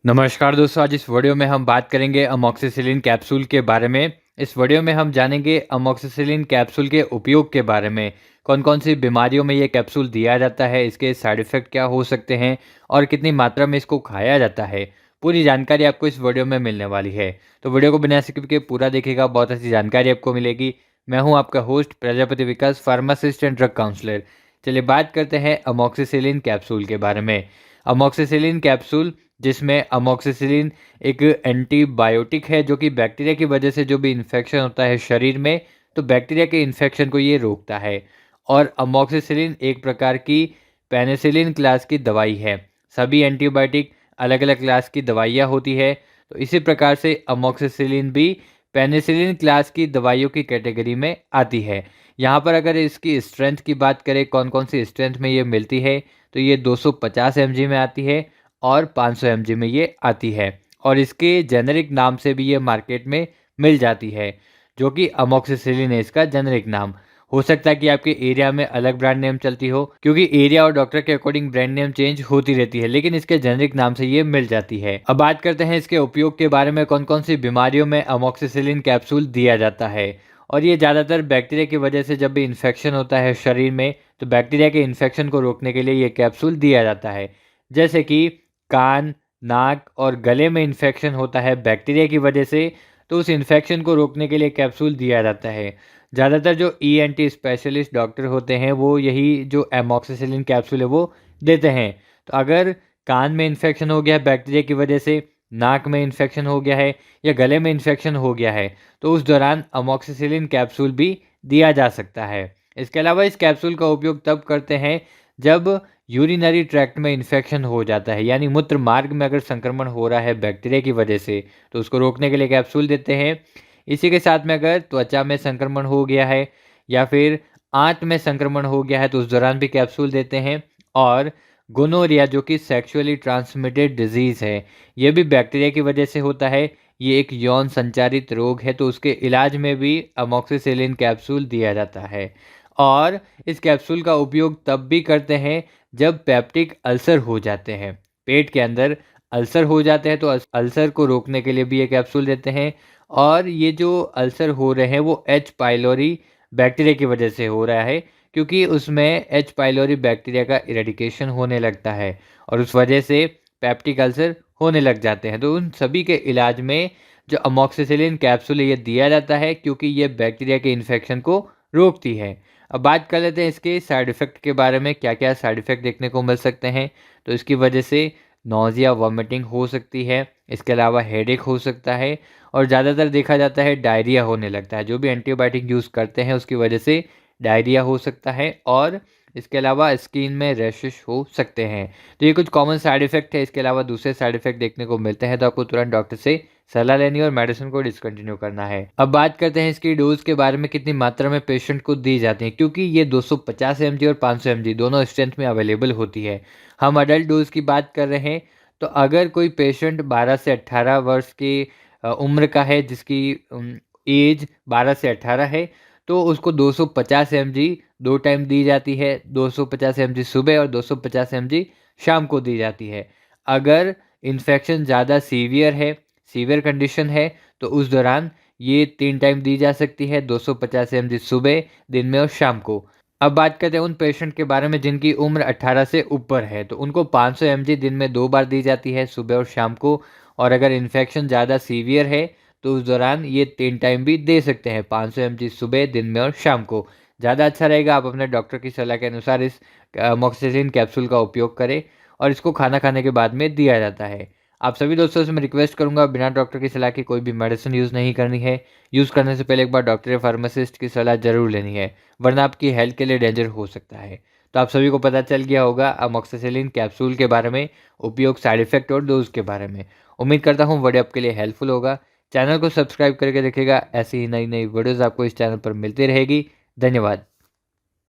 नमस्कार दोस्तों, आज इस वीडियो में हम बात करेंगे अमॉक्सिसिलिन कैप्सूल के बारे में। इस वीडियो में हम जानेंगे अमॉक्सिसिलिन कैप्सूल के उपयोग के बारे में, कौन-कौन सी बीमारियों में ये कैप्सूल दिया जाता है, इसके साइड इफ़ेक्ट क्या हो सकते हैं और कितनी मात्रा में इसको खाया जाता है। पूरी जानकारी आपको इस वीडियो में मिलने वाली है। तो वीडियो को बिना स्किप किए पूरा देखिएगा, बहुत अच्छी जानकारी आपको मिलेगी। मैं हूँ आपका host Prajapati Vikas, pharmacist and drug counsellor. चलिए बात करते हैं अमॉक्सिसिलिन कैप्सूल के बारे में। अमॉक्सिसिलिन कैप्सूल, जिसमें अमॉक्सिसिलिन एक एंटीबायोटिक है जो कि बैक्टीरिया की वजह से जो भी इन्फेक्शन होता है शरीर में, तो बैक्टीरिया के इन्फेक्शन को ये रोकता है। और अमॉक्सिसिलिन एक प्रकार की पेनिसिलिन क्लास की दवाई है। सभी एंटीबायोटिक अलग-अलग क्लास की दवाइयाँ होती है, तो इसी प्रकार से अमॉक्सिसिलिन भी पेनिसिलिन क्लास की दवाइयों की कैटेगरी में आती है। यहाँ पर अगर इसकी स्ट्रेंथ की बात करें, कौन-कौन सी स्ट्रेंथ में ये मिलती है, तो ये 250 एमजी में आती है और 500 एमजी में ये आती है। और इसके जेनेरिक नाम से भी ये मार्केट में मिल जाती है, जो कि अमॉक्सिसिलिन है इसका जेनेरिक नाम। हो सकता है कि आपके एरिया में अलग ब्रांड नेम चलती हो, क्योंकि एरिया और डॉक्टर के अकॉर्डिंग ब्रांड नेम चेंज होती रहती है, लेकिन इसके जेनेरिक नाम से ये मिल जाती है। अब बात करते हैं इसके उपयोग के बारे में, कौन-कौन सी बीमारियों में अमॉक्सिसिलिन कैप्सूल दिया जाता है। और ये ज़्यादातर बैक्टीरिया की वजह से जब भी इन्फेक्शन होता है शरीर में, तो बैक्टीरिया के इन्फेक्शन को रोकने के लिए ये कैप्सूल दिया जाता है। जैसे कि कान, नाक और गले में इन्फेक्शन होता है बैक्टीरिया की वजह से, तो उस इन्फेक्शन को रोकने के लिए कैप्सूल दिया जाता है। ज़्यादातर जो ईएनटी स्पेशलिस्ट डॉक्टर होते हैं, वो यही जो एमॉक्सिसिलिन कैप्सूल है वो देते हैं। तो अगर कान में इन्फेक्शन हो गया है बैक्टीरिया की वजह से, नाक में इन्फेक्शन हो गया है या गले में इन्फेक्शन हो गया है, तो उस दौरान अमॉक्सिसिलिन कैप्सूल भी दिया जा सकता है। इसके अलावा इस कैप्सूल का उपयोग तब करते हैं जब यूरिनरी ट्रैक्ट में इन्फेक्शन हो जाता है, यानी मूत्र मार्ग में अगर संक्रमण हो रहा है बैक्टीरिया की वजह से, तो उसको रोकने के लिए कैप्सूल देते हैं। इसी के साथ में अगर त्वचा में संक्रमण हो गया है या फिर आंत में संक्रमण हो गया है, तो उस दौरान भी कैप्सूल देते हैं। और गोनोरिया, जो कि सेक्सुअली ट्रांसमिटेड डिजीज़ है, ये भी बैक्टीरिया की वजह से होता है। ये एक यौन संचारित रोग है, तो उसके इलाज में भी अमॉक्सिसिलिन कैप्सूल दिया जाता है। और इस कैप्सूल का उपयोग तब भी करते हैं जब पेप्टिक अल्सर हो जाते हैं, पेट के अंदर अल्सर हो जाते हैं, तो अल्सर को रोकने के लिए भी ये कैप्सूल देते हैं। और ये जो अल्सर हो रहे हैं वो एच पाइलोरी बैक्टीरिया की वजह से हो रहा है, क्योंकि उसमें एच पाइलोरी बैक्टीरिया का इरेडिकेशन होने लगता है और उस वजह से पेप्टिक अल्सर होने लग जाते हैं। तो उन सभी के इलाज में जो अमॉक्सिसिलिन कैप्सूल है ये दिया जाता है, क्योंकि ये बैक्टीरिया के इन्फेक्शन को रोकती है। अब बात कर लेते हैं इसके साइड इफ़ेक्ट के बारे में, क्या-क्या साइड इफ़ेक्ट देखने को मिल सकते हैं। तो इसकी वजह से नौज़िया, वॉमिटिंग हो सकती है। इसके अलावा हेडेक हो सकता है और ज़्यादातर देखा जाता है डायरिया होने लगता है। जो भी एंटीबायोटिक यूज़ करते हैं उसकी वजह से डायरिया हो सकता है और इसके अलावा स्किन में रैशेस हो सकते हैं। तो ये कुछ कॉमन साइड इफ़ेक्ट है। इसके अलावा दूसरे साइड इफ़ेक्ट देखने को मिलते हैं, तो आपको तुरंत डॉक्टर से सलाह लेनी है और मेडिसिन को डिसकंटिन्यू करना है। अब बात करते हैं इसकी डोज़ के बारे में, कितनी मात्रा में पेशेंट को दी जाती है, क्योंकि ये 250 एमजी और 500 एमजी दोनों स्ट्रेंथ में अवेलेबल होती है। हम अडल्ट डोज़ की बात कर रहे हैं, तो अगर कोई पेशेंट 12 से 18 वर्ष की उम्र का है, जिसकी एज 12 से 18 है, तो उसको 250 एमजी 2 टाइम दी जाती है। 250 एमजी सुबह और 250 एमजी शाम को दी जाती है। अगर इन्फेक्शन ज़्यादा सीवियर कंडीशन है, तो उस दौरान ये 3 टाइम दी जा सकती है, 250 एमजी सुबह, दिन में और शाम को। अब बात करते हैं उन पेशेंट के बारे में जिनकी उम्र 18 से ऊपर है, तो उनको 500 एमजी दिन में 2 बार दी जाती है, सुबह और शाम को। और अगर इन्फेक्शन ज़्यादा सीवियर है, तो उस दौरान ये 3 टाइम भी दे सकते हैं, 500 एमजी सुबह, दिन में और शाम को। ज़्यादा अच्छा रहेगा आप अपने डॉक्टर की सलाह के अनुसार इस अमॉक्सिसिलिन कैप्सूल का उपयोग करें, और इसको खाना खाने के बाद में दिया जाता है। आप सभी दोस्तों से मैं रिक्वेस्ट करूंगा, बिना डॉक्टर की सलाह के कोई भी मेडिसिन यूज़ नहीं करनी है। यूज़ करने से पहले एक बार डॉक्टर या फार्मासिस्ट की सलाह ज़रूर लेनी है, वरना आपकी हेल्थ के लिए डेंजर हो सकता है। तो आप सभी को पता चल गया होगा अमॉक्सिसिलिन कैप्सूल के बारे में, उपयोग, साइड इफ़ेक्ट और डोज़ के बारे में। उम्मीद करता हूँ वीडियो आपके लिए हेल्पफुल होगा। चैनल को सब्सक्राइब करके रखिएगा, ऐसी ही नई-नई वीडियोज़ आपको इस चैनल पर मिलती रहेगी। धन्यवाद।